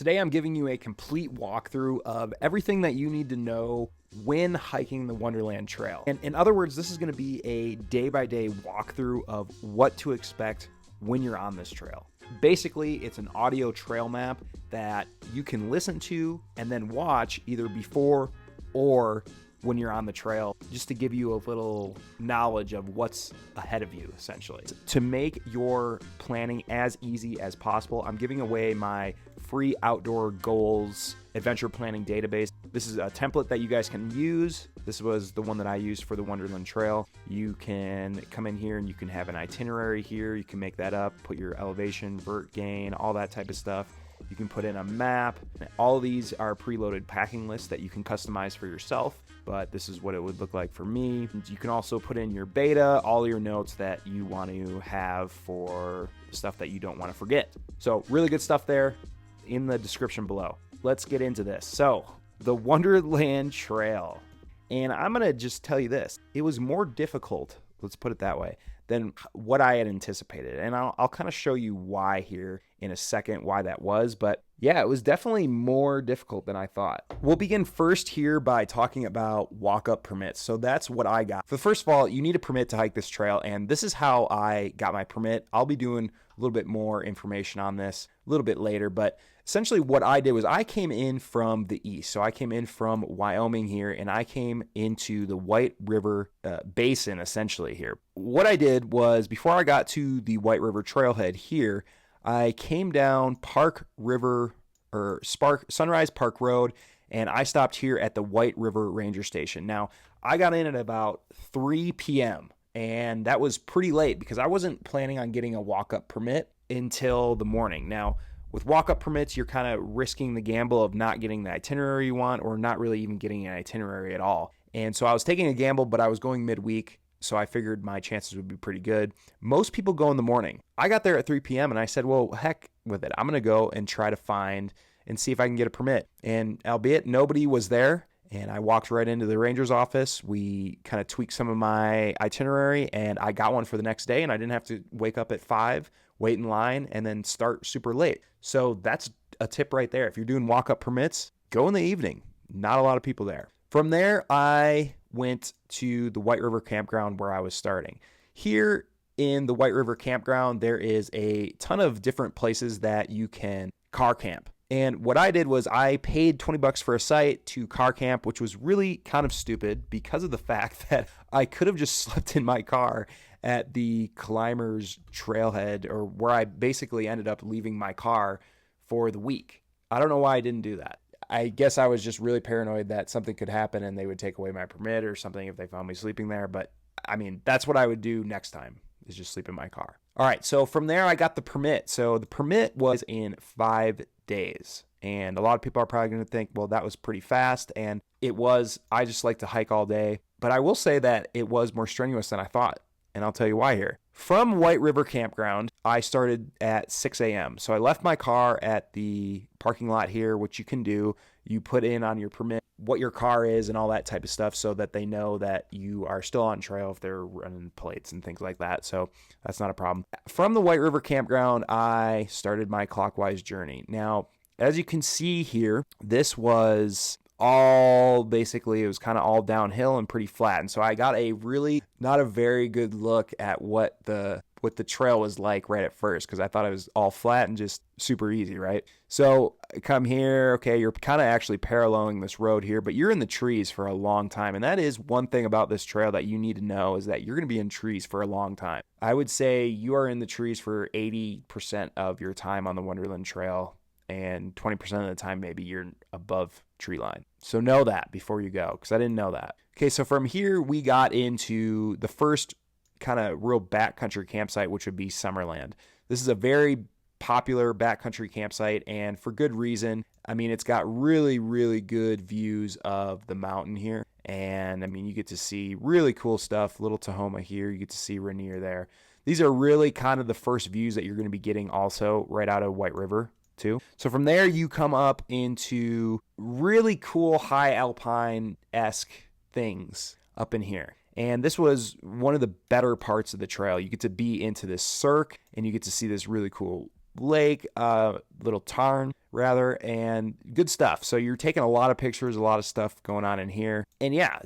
Today I'm giving you a complete walkthrough of everything that you need to know when hiking the Wonderland Trail. And in other words, this is going to be a day-by-day walkthrough of what to expect when you're on this trail. Basically, it's an audio trail map that you can listen to and then watch either before or when you're on the trail, just to give you a little knowledge of what's ahead of you, essentially. To make your planning as easy as possible, I'm giving away my free outdoor goals adventure planning database. This is a template that you guys can use. This was the one that I used for the Wonderland Trail. You can come in here and you can have an itinerary here. You can make that up, put your elevation, vert, gain, all that type of stuff. You can put in a map. All of these are preloaded packing lists that you can customize for yourself, but this is what it would look like for me. You can also put in your beta, all your notes that you want to have for stuff that you don't want to forget. So really good stuff there in the description below. Let's get into this. So the Wonderland Trail. And I'm going to just tell you this. It was more difficult, let's put it that way, than what I had anticipated. And I'll kind of show you why here in a second, why that was. But yeah, it was definitely more difficult than I thought. We'll begin first here by talking about walk-up permits. So that's what I got. First of all, you need a permit to hike this trail. And this is how I got my permit. I'll be doing a little bit more information on this a little bit later. But essentially what I did was I came in from the east. So I came in from Wyoming here and I came into the White River Basin essentially here. What I did was before I got to the White River Trailhead here, I came down Sunrise Park Road and I stopped here at the White River Ranger Station. Now I got in at about 3 p.m. and that was pretty late because I wasn't planning on getting a walk-up permit until the morning. Now with walk-up permits, you're kind of risking the gamble of not getting the itinerary you want or not really even getting an itinerary at all. And so I was taking a gamble, but I was going midweek, so I figured my chances would be pretty good. Most people go in the morning. I got there at 3 p.m. and I said, well, heck with it. I'm going to go and try to find and see if I can get a permit. And albeit nobody was there, and I walked right into the ranger's office. We kind of tweaked some of my itinerary, and I got one for the next day, and I didn't have to wake up at 5, wait in line, and then start super late. So that's a tip right there. If you're doing walk-up permits, go in the evening. Not a lot of people there. From there, I went to the White River Campground where I was starting. Here in the White River Campground, there is a ton of different places that you can car camp. And what I did was I paid $20 for a site to car camp, which was really kind of stupid because of the fact that I could have just slept in my car at the Climbers Trailhead, or where I basically ended up leaving my car for the week. I don't know why I didn't do that. I guess I was just really paranoid that something could happen and they would take away my permit or something if they found me sleeping there. But I mean, that's what I would do next time, is just sleep in my car. All right, so from there I got the permit. So the permit was in 5 days. And a lot of people are probably going to think, well, that was pretty fast. And it was. I just like to hike all day. But I will say that it was more strenuous than I thought. And I'll tell you why here. From White River Campground, I started at 6 a.m. So I left my car at the parking lot here, which you can do. You put in on your permit what your car is and all that type of stuff so that they know that you are still on trail if they're running plates and things like that. So that's not a problem. From the White River Campground, I started my clockwise journey. Now, as you can see here, this was all basically, it was kind of all downhill and pretty flat. And so I got a really not a very good look at what the trail was like right at first, because I thought it was all flat and just super easy, right? So come here, okay, you're kind of actually paralleling this road here, but you're in the trees for a long time. And that is one thing about this trail that you need to know, is that you're going to be in trees for a long time. I would say you are in the trees for 80% of your time on the Wonderland Trail, and 20% of the time maybe you're above tree line. So know that before you go, because I didn't know that. Okay, so from here we got into the first kind of real backcountry campsite, which would be Summerland. This is a very popular backcountry campsite, and for good reason. I mean, it's got really, really good views of the mountain here. And I mean, you get to see really cool stuff. Little Tahoma here, you get to see Rainier there. These are really kind of the first views that you're going to be getting also right out of White River too. So from there, you come up into really cool high alpine-esque things up in here. And this was one of the better parts of the trail. You get to be into this cirque, and you get to see this really cool lake, little tarn rather, and good stuff. So you're taking a lot of pictures, a lot of stuff going on in here. And yeah,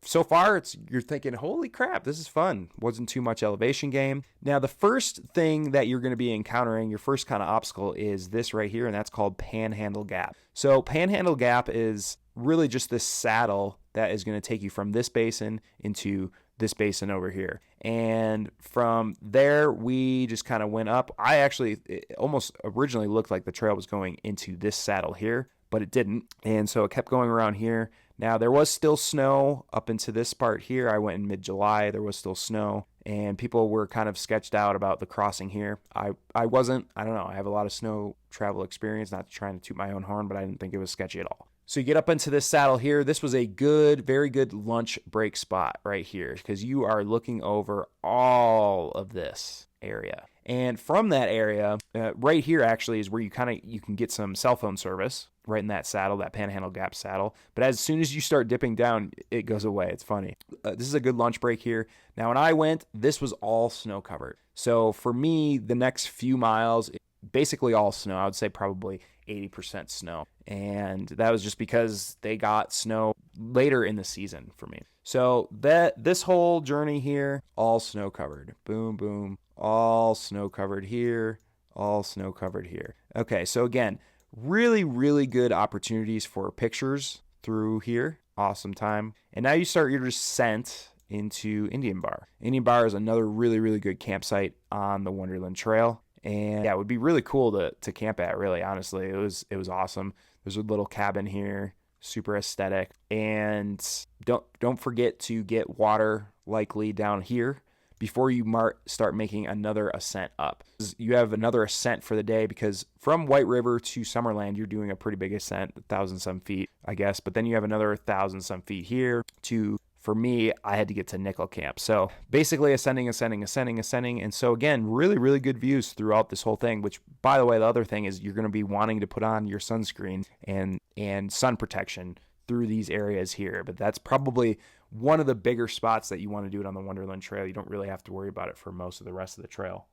so far you're thinking, holy crap, this is fun. Wasn't too much elevation game. Now, the first thing that you're going to be encountering, your first kind of obstacle, is this right here, and that's called Panhandle Gap. So Panhandle Gap is really just this saddle that is going to take you from this basin into this basin over here. And from there, we just kind of went up. It almost originally looked like the trail was going into this saddle here, but it didn't. And so it kept going around here. Now, there was still snow up into this part here. I went in mid-July. There was still snow, and people were kind of sketched out about the crossing here. I wasn't. I don't know. I have a lot of snow travel experience, not trying to toot my own horn, but I didn't think it was sketchy at all. So you get up into this saddle here. This was a very good lunch break spot right here, because you are looking over all of this area. And from that area, right here actually is where you can get some cell phone service right in that saddle, that Panhandle Gap saddle. But as soon as you start dipping down, it goes away. It's funny. This is a good lunch break here. Now, when I went, this was all snow covered. So for me, the next few miles, basically all snow. I would say probably 80% snow. And that was just because they got snow later in the season for me. So this whole journey here, all snow covered. Boom, boom. All snow covered here. All snow covered here. Okay, so again, really good opportunities for pictures through here. Awesome time. And now you start your descent into Indian Bar. Indian Bar is another really good campsite on the Wonderland Trail. And yeah, it would be really cool to camp at, really, honestly. It was awesome. There's a little cabin here, super aesthetic. And don't forget to get water likely down here before you start making another ascent up. You have another ascent for the day, because from White River to Summerland, you're doing a pretty big ascent, 1,000-some feet, I guess. But then you have another 1,000-some feet here to... For me, I had to get to Nickel Camp. So basically ascending. And so again, really good views throughout this whole thing, which, by the way, the other thing is you're going to be wanting to put on your sunscreen and sun protection through these areas here. But that's probably one of the bigger spots that you want to do it on the Wonderland Trail. You don't really have to worry about it for most of the rest of the trail.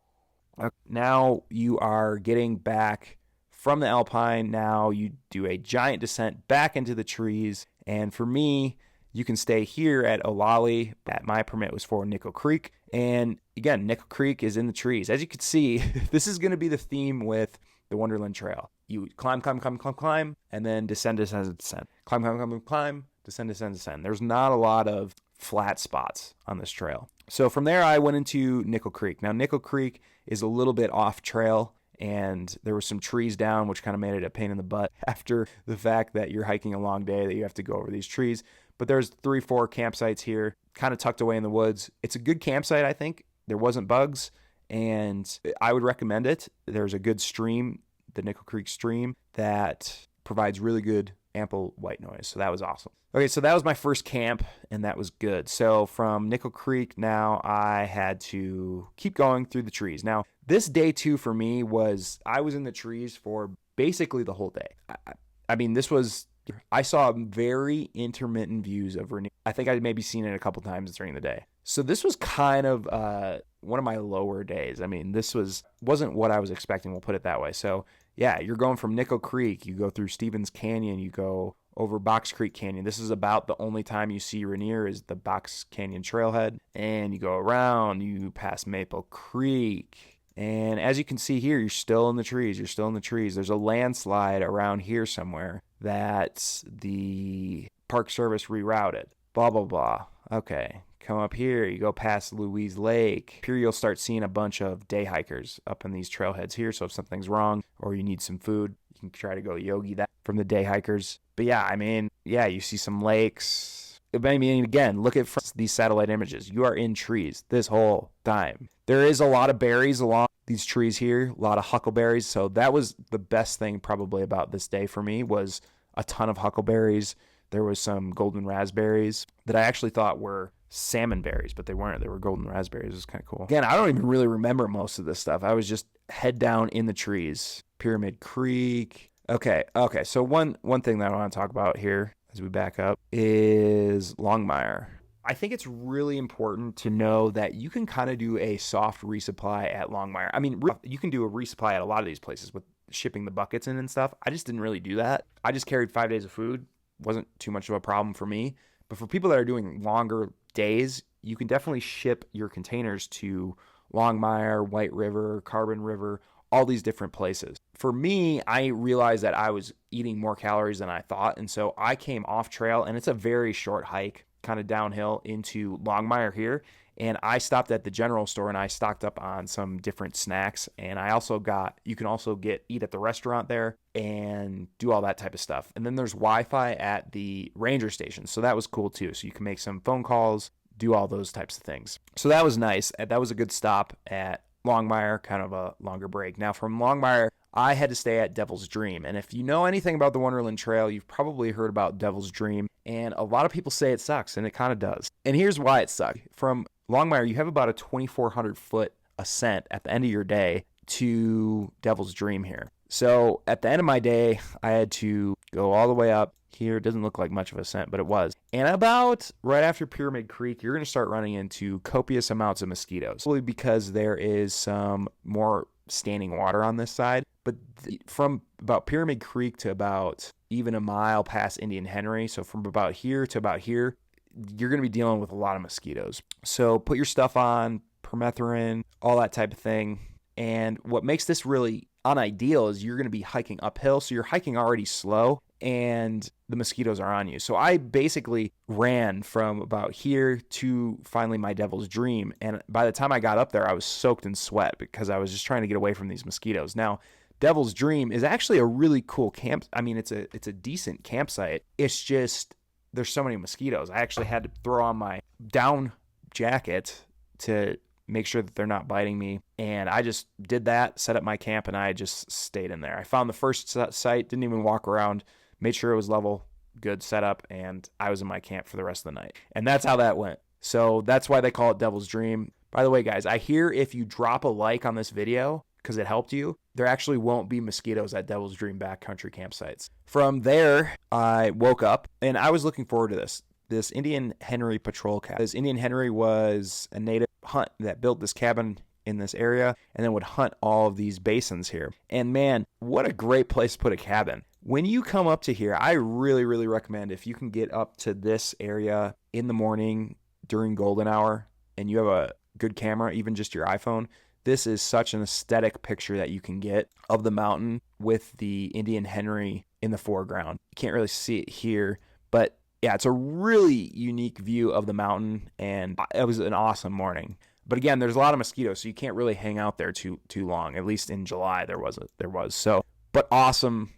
Now you are getting back from the Alpine. Now you do a giant descent back into the trees. And for me, you can stay here at Olali. That my permit was for Nickel Creek. And again, Nickel Creek is in the trees. As you can see, this is going to be the theme with the Wonderland Trail. You climb, and then descend. Climb, descend. There's not a lot of flat spots on this trail. So from there, I went into Nickel Creek. Now, Nickel Creek is a little bit off trail, and there were some trees down, which kind of made it a pain in the butt after the fact that you're hiking a long day, that you have to go over these trees. But there's 3-4 campsites here, kind of tucked away in the woods. It's a good campsite, I think. There wasn't bugs, and I would recommend it. There's a good stream, the Nickel Creek stream, that provides really good, ample white noise. So that was awesome. Okay, so that was my first camp, and that was good. So from Nickel Creek, now I had to keep going through the trees. Now, this day 2 for me I was in the trees for basically the whole day. I mean, I saw very intermittent views of Rainier. I think I'd maybe seen it a couple times during the day. So this was kind of one of my lower days. I mean, this wasn't what I was expecting, we'll put it that way. So yeah, you're going from Nickel Creek, you go through Stevens Canyon, you go over Box Creek Canyon. This is about the only time you see Rainier is the Box Canyon trailhead. And you go around, you pass Maple Creek. And as you can see here, you're still in the trees. There's a landslide around here somewhere that the Park Service rerouted. Blah, blah, blah. Okay, come up here. You go past Louise Lake. Here you'll start seeing a bunch of day hikers up in these trailheads here. So if something's wrong or you need some food, you can try to go yogi that from the day hikers. But yeah, I mean, yeah, you see some lakes. I mean, again, look at these satellite images. You are in trees this whole time. There is a lot of berries along these trees here, a lot of huckleberries. So that was the best thing probably about this day for me, was a ton of huckleberries. There was some golden raspberries that I actually thought were salmon berries, but they weren't. They were golden raspberries. It was kind of cool. Again, I don't even really remember most of this stuff. I was just head down in the trees. Pyramid Creek. Okay. So one thing that I want to talk about here as we back up is Longmire. I think it's really important to know that you can kind of do a soft resupply at Longmire. I mean, you can do a resupply at a lot of these places with shipping the buckets in and stuff. I just didn't really do that. I just carried 5 days of food. Wasn't too much of a problem for me. But for people that are doing longer days, you can definitely ship your containers to Longmire, White River, Carbon River, all these different places. For me, I realized that I was eating more calories than I thought. And so I came off trail, and it's a very short hike, kind of downhill into Longmire here. And I stopped at the general store and I stocked up on some different snacks. And I also you can also eat at the restaurant there and do all that type of stuff. And then there's Wi-Fi at the ranger station. So that was cool too. So you can make some phone calls, do all those types of things. So that was nice. That was a good stop at Longmire, kind of a longer break. Now from Longmire, I had to stay at Devil's Dream. And if you know anything about the Wonderland Trail, you've probably heard about Devil's Dream. And a lot of people say it sucks, and it kind of does. And here's why it sucked. From Longmire, you have about a 2,400 foot ascent at the end of your day to Devil's Dream here. So at the end of my day, I had to go all the way up here. It doesn't look like much of a ascent, but it was. And about right after Pyramid Creek, you're going to start running into copious amounts of mosquitoes. Probably because there is some more standing water on this side. But from about Pyramid Creek to about even a mile past Indian Henry, so from about here to about here, you're going to be dealing with a lot of mosquitoes. So put your stuff on, permethrin, all that type of thing. And what makes this really unideal is you're going to be hiking uphill. So you're hiking already slow and the mosquitoes are on you. So I basically ran from about here to finally my Devil's Dream. And by the time I got up there, I was soaked in sweat because I was just trying to get away from these mosquitoes. Now, Devil's Dream is actually a really cool camp. I mean, it's a decent campsite. It's just there's so many mosquitoes. I actually had to throw on my down jacket to make sure that they're not biting me. And I just did that, set up my camp, and I just stayed in there. I found the first site, didn't even walk around, made sure it was level, good setup, and I was in my camp for the rest of the night. And that's how that went. So that's why they call it Devil's Dream. By the way, guys, I hear if you drop a like on this video, because it helped you, there actually won't be mosquitoes at Devil's Dream backcountry campsites. From there, I woke up, and I was looking forward to this Indian Henry patrol cabin. This Indian Henry was a native hunt that built this cabin in this area and then would hunt all of these basins here. And man, what a great place to put a cabin. When you come up to here, I really, really recommend if you can get up to this area in the morning during golden hour and you have a good camera, even just your iPhone, this is such an aesthetic picture that you can get of the mountain with the Indian Henry in the foreground. You can't really see it here, but yeah, it's a really unique view of the mountain, and it was an awesome morning. But again, there's a lot of mosquitoes, so you can't really hang out there too long. At least in July, there was. So, but awesome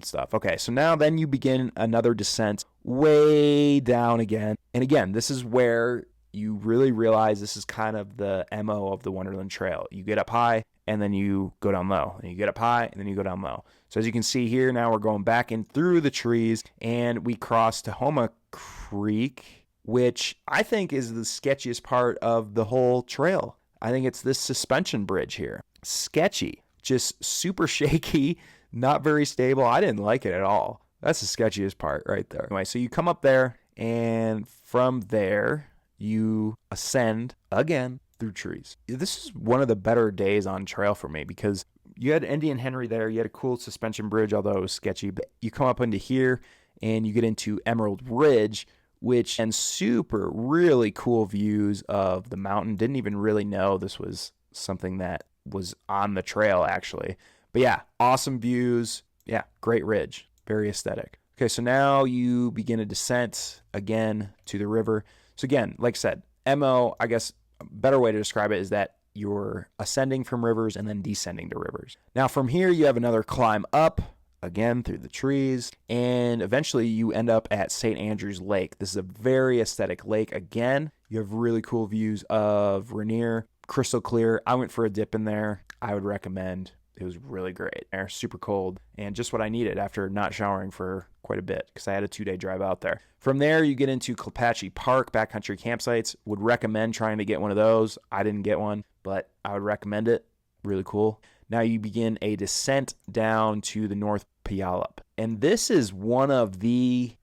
stuff. Okay, so now then you begin another descent way down again, and again, this is where you really realize this is kind of the MO of the Wonderland Trail. You get up high and then you go down low. And you get up high and then you go down low. So as you can see here, now we're going back in through the trees and we cross Tahoma Creek, which I think is the sketchiest part of the whole trail. I think it's this suspension bridge here. Sketchy, just super shaky, not very stable. I didn't like it at all. That's the sketchiest part right there. Anyway, so you come up there and from there, you ascend again through trees. This is one of the better days on trail for me because you had Indian Henry there. You had a cool suspension bridge, although it was sketchy. But you come up into here and you get into Emerald Ridge, which and super really cool views of the mountain. Didn't even really know this was something that was on the trail actually. But yeah, awesome views. Yeah, great ridge. Very aesthetic. Okay, so now you begin a descent again to the river. So again, like I said, MO, I guess a better way to describe it is that you're ascending from rivers and then descending to rivers. Now from here, you have another climb up, again through the trees, and eventually you end up at St. Andrew's Lake. This is a very aesthetic lake. Again, you have really cool views of Rainier, crystal clear. I went for a dip in there. I would recommend. It was really great. Air super cold and just what I needed after not showering for quite a bit because I had a 2-day drive out there. From there, you get into Calpatchie Park, backcountry campsites. Would recommend trying to get one of those. I didn't get one, but I would recommend it. Really cool. Now you begin a descent down to the North Puyallup. And this is one of the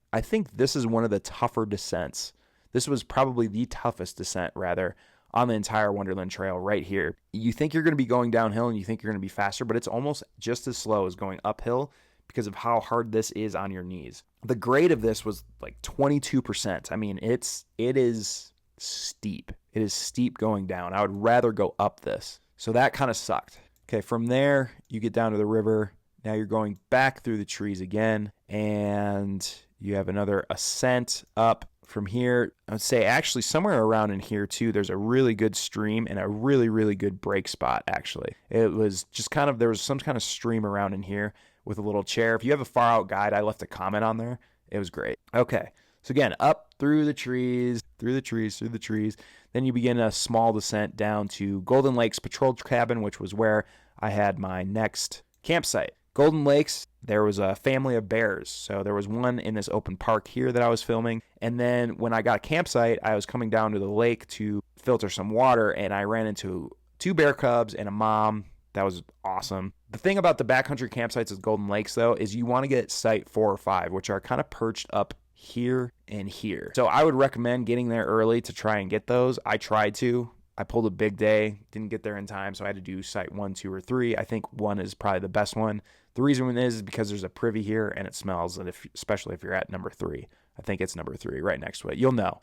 tougher descents This was probably the toughest descent, rather, on the entire Wonderland Trail right here. You think you're going to be going downhill and you think you're going to be faster, but it's almost just as slow as going uphill because of how hard this is on your knees. The grade of this was like 22%. I mean, it is steep. It is steep going down. I would rather go up this. So that kind of sucked. Okay, from there, you get down to the river. Now you're going back through the trees again, and you have another ascent up. From here, I would say actually somewhere around in here too, there's a really good stream and a really, really good break spot, actually. It was just kind of, there was some kind of stream around in here with a little chair. If you have a far out guide, I left a comment on there. It was great. Okay, so again, up through the trees, through the trees. Then you begin a small descent down to Golden Lakes Patrol Cabin, which was where I had my next campsite. Golden Lakes, there was a family of bears. So there was one in this open park here that I was filming. And then when I got a campsite, I was coming down to the lake to filter some water, and I ran into 2 bear cubs and a mom. That was awesome. The thing about the backcountry campsites at Golden Lakes, though, is you want to get site 4 or 5, which are kind of perched up here and here. So I would recommend getting there early to try and get those. I tried to. I pulled a big day, didn't get there in time, so I had to do site 1, 2, or 3. I think 1 is probably the best one. The reason is because there's a privy here and it smells, and especially if you're at number 3. I think it's number 3 right next to it. You'll know.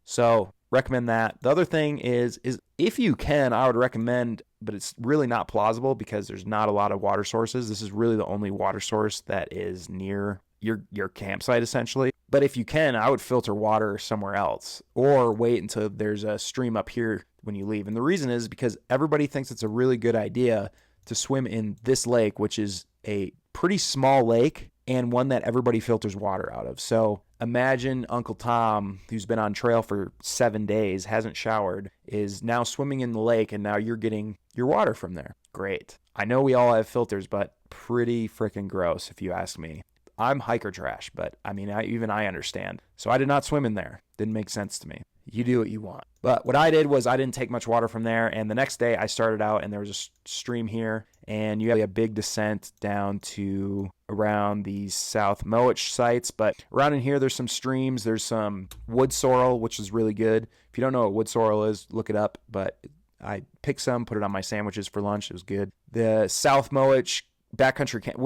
So recommend that. The other thing is if you can, I would recommend, but it's really not plausible because there's not a lot of water sources. This is really the only water source that is near your campsite, essentially. But if you can, I would filter water somewhere else or wait until there's a stream up here when you leave. And the reason is because everybody thinks it's a really good idea to swim in this lake, which is a pretty small lake and one that everybody filters water out of. So imagine Uncle Tom, who's been on trail for 7 days, hasn't showered, is now swimming in the lake, and now you're getting your water from there. Great. I know we all have filters, but pretty freaking gross if you ask me. I'm hiker trash, but I mean, even I understand. So I did not swim in there. Didn't make sense to me. You do what you want. But what I did was I didn't take much water from there. And the next day I started out and there was a stream here. And you have a big descent down to around the South Moach sites. But around in here, there's some streams. There's some wood sorrel, which is really good. If you don't know what wood sorrel is, look it up. But I picked some, put it on my sandwiches for lunch. It was good. The South Moach backcountry camp,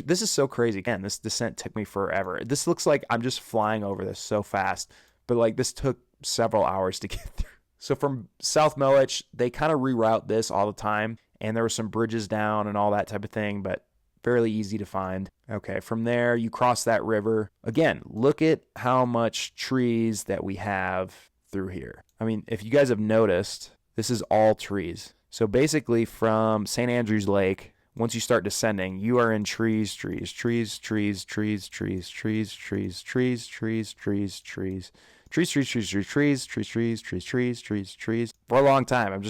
this is so crazy. Again, this descent took me forever. This looks like I'm just flying over this so fast. But like this took several hours to get through. So from South Moach, they kind of reroute this all the time, and there were some bridges down and all that type of thing, but fairly easy to find. Okay, from there, you cross that river. Again, look at how much trees that we have through here. I mean, if you guys have noticed, this is all trees. So basically from St. Andrews Lake, once you start descending, you are in trees for a long time.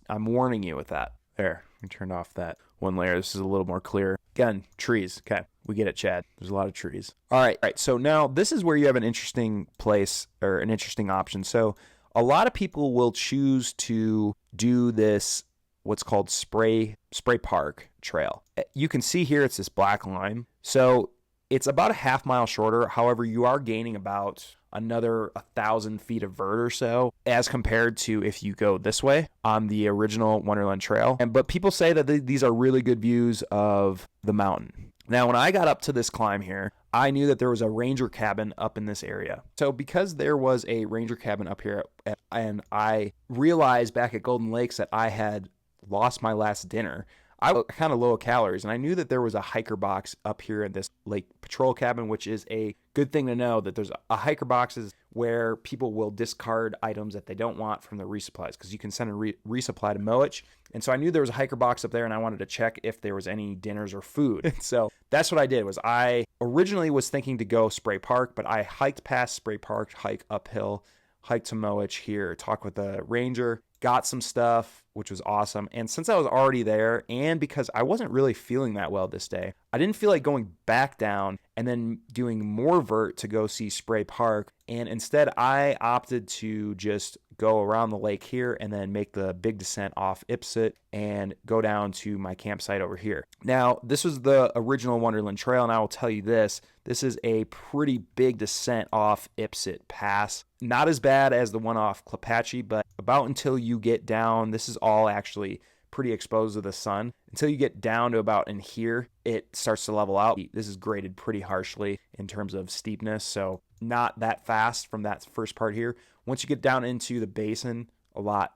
I'm warning you with that. There, let me turn off that one layer. This is a little more clear. Again, trees. Okay, we get it, Chad. There's a lot of trees. All right. So now this is where you have an interesting place or an interesting option. So a lot of people will choose to do this, what's called spray park trail. You can see here it's this black line. So it's about a half mile shorter. However, you are gaining about another 1,000 feet of vert or so as compared to if you go this way on the original Wonderland Trail. But people say that these are really good views of the mountain. Now, when I got up to this climb here, I knew that there was a ranger cabin up in this area. So because there was a ranger cabin up here, and I realized back at Golden Lakes that I had lost my last dinner, I was kind of low calories, and I knew that there was a hiker box up here in this lake patrol cabin, which is a good thing to know, that there's a hiker boxes where people will discard items that they don't want from their resupplies, because you can send a resupply to Moach. And so I knew there was a hiker box up there, and I wanted to check if there was any dinners or food. So that's what I did. Was I originally was thinking to go Spray Park, but I hiked past Spray Park, hike uphill, hiked to Moach here, talked with the ranger, got some stuff, which was awesome. And since I was already there, and because I wasn't really feeling that well this day, I didn't feel like going back down and then doing more vert to go see Spray Park. And instead, I opted to just go around the lake here and then make the big descent off Ipsit and go down to my campsite over here. Now, this was the original Wonderland Trail, and I will tell you this is a pretty big descent off Ipsit Pass. Not as bad as the one off Klapatche, but about until you get down, this is all actually pretty exposed to the sun. Until you get down to about in here, it starts to level out. This is graded pretty harshly in terms of steepness, so not that fast from that first part here. Once you get down into the basin, a lot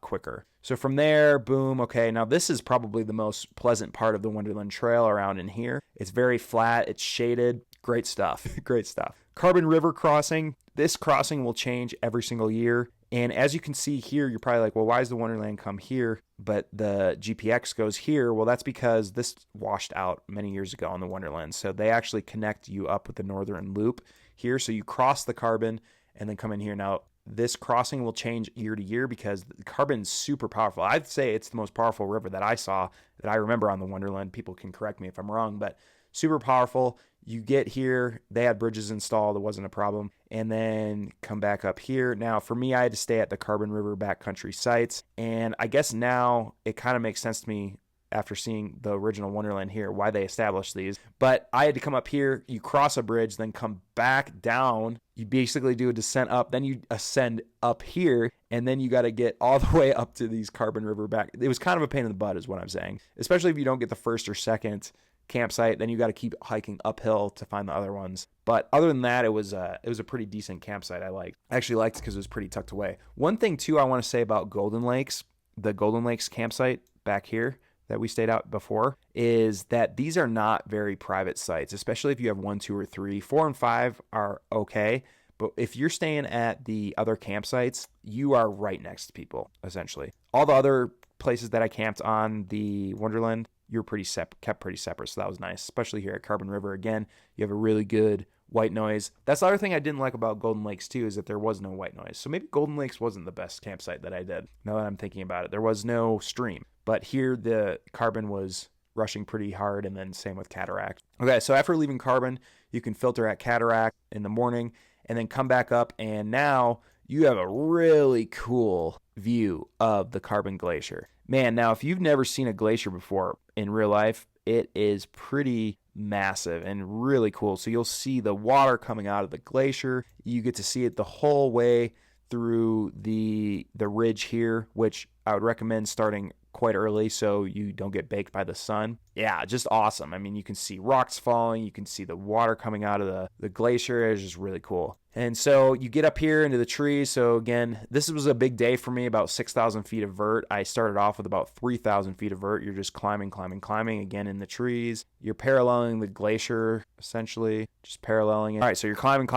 quicker. So from there, boom, okay, now this is probably the most pleasant part of the Wonderland Trail around in here. It's very flat, it's shaded, great stuff, great stuff. Carbon River crossing, this crossing will change every single year. And as you can see here, you're probably like, well, why does the Wonderland come here, but the GPX goes here? Well, that's because this washed out many years ago on the Wonderland. So they actually connect you up with the Northern Loop here. So you cross the Carbon and then come in here. Now, this crossing will change year to year because the Carbon's super powerful. I'd say it's the most powerful river that I saw, that I remember on the Wonderland. People can correct me if I'm wrong, but super powerful. You get here, they had bridges installed, it wasn't a problem, and then come back up here. Now, for me, I had to stay at the Carbon River backcountry sites, and I guess now it kind of makes sense to me after seeing the original Wonderland here, why they established these. But I had to come up here, you cross a bridge, then come back down. You basically do a descent up, then you ascend up here, and then you got to get all the way up to these Carbon River back. It was kind of a pain in the butt is what I'm saying, especially if you don't get the first or second campsite, then you got to keep hiking uphill to find the other ones. But other than that, it was a pretty decent campsite. I actually liked it because it was pretty tucked away. One thing too I want to say about Golden Lakes, the Golden Lakes campsite back here that we stayed out before, is that these are not very private sites, especially if you have 1, 2, or 3. 4 and 5 are okay, but if you're staying at the other campsites, you are right next to people, essentially. All the other places that I camped on the Wonderland, you're kept pretty separate, so that was nice. Especially here at Carbon River, again, you have a really good white noise. That's the other thing I didn't like about Golden Lakes too, is that there was no white noise. So maybe Golden Lakes wasn't the best campsite that I did. Now that I'm thinking about it, there was no stream, but here the Carbon was rushing pretty hard, and then same with Cataract. Okay, so after leaving Carbon, you can filter at Cataract in the morning, and then come back up, and now you have a really cool view of the Carbon Glacier. Man, now if you've never seen a glacier before in real life, it is pretty massive and really cool. So you'll see the water coming out of the glacier. You get to see it the whole way through the ridge here, which I would recommend starting quite early so you don't get baked by the sun. Yeah, just awesome. I mean, you can see rocks falling, you can see the water coming out of the glacier. It's just really cool. And so you get up here into the trees. So again, this was a big day for me, about 6,000 feet of vert. I started off with about 3,000 feet of vert. You're just climbing again in the trees. You're paralleling the glacier, essentially, just paralleling it. All right, so you're climbing.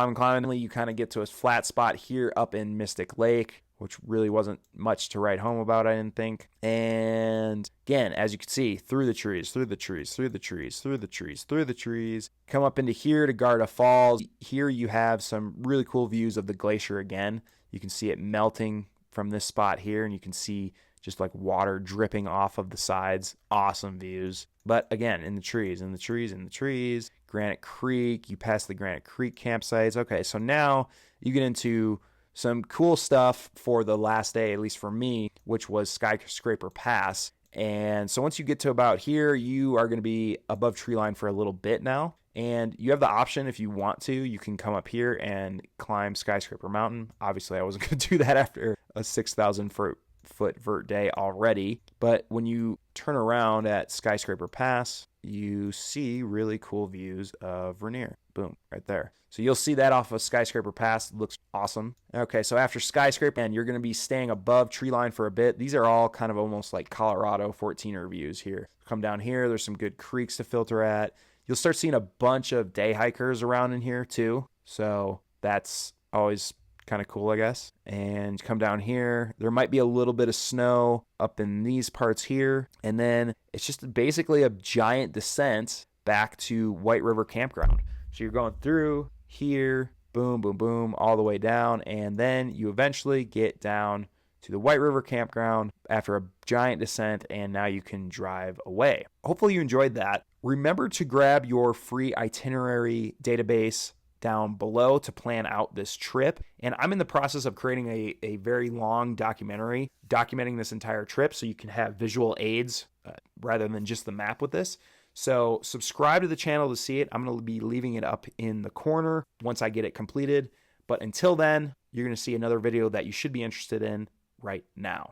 You kind of get to a flat spot here up in Mystic Lake, which really wasn't much to write home about, I didn't think. And again, as you can see, through the trees, come up into here to Garda Falls. Here you have some really cool views of the glacier again. You can see it melting from this spot here, and you can see just like water dripping off of the sides. Awesome views. But again, in the trees, Granite Creek, you pass the Granite Creek campsites. Okay, so now you get into some cool stuff for the last day, at least for me, which was Skyscraper Pass. And so once you get to about here, you are going to be above tree line for a little bit now. And you have the option, if you want to, you can come up here and climb Skyscraper Mountain. Obviously, I wasn't going to do that after a 6,000 foot vert day already. But when you turn around at Skyscraper Pass, you see really cool views of Rainier. Boom, right there. So you'll see that off of Skyscraper Pass. It looks awesome. Okay, so after Skyscraper, and you're going to be staying above tree line for a bit. These are all kind of almost like Colorado 14er views here. Come down here. There's some good creeks to filter at. You'll start seeing a bunch of day hikers around in here too. So that's always kind of cool, I guess. And come down here. There might be a little bit of snow up in these parts here. And then it's just basically a giant descent back to White River Campground. So you're going through here, boom, boom, boom, all the way down. And then you eventually get down to the White River Campground after a giant descent, and now you can drive away. Hopefully you enjoyed that. Remember to grab your free itinerary database down below to plan out this trip. And I'm in the process of creating a very long documentary documenting this entire trip so you can have visual aids rather than just the map with this. So subscribe to the channel to see it. I'm going to be leaving it up in the corner once I get it completed. But until then, you're going to see another video that you should be interested in right now.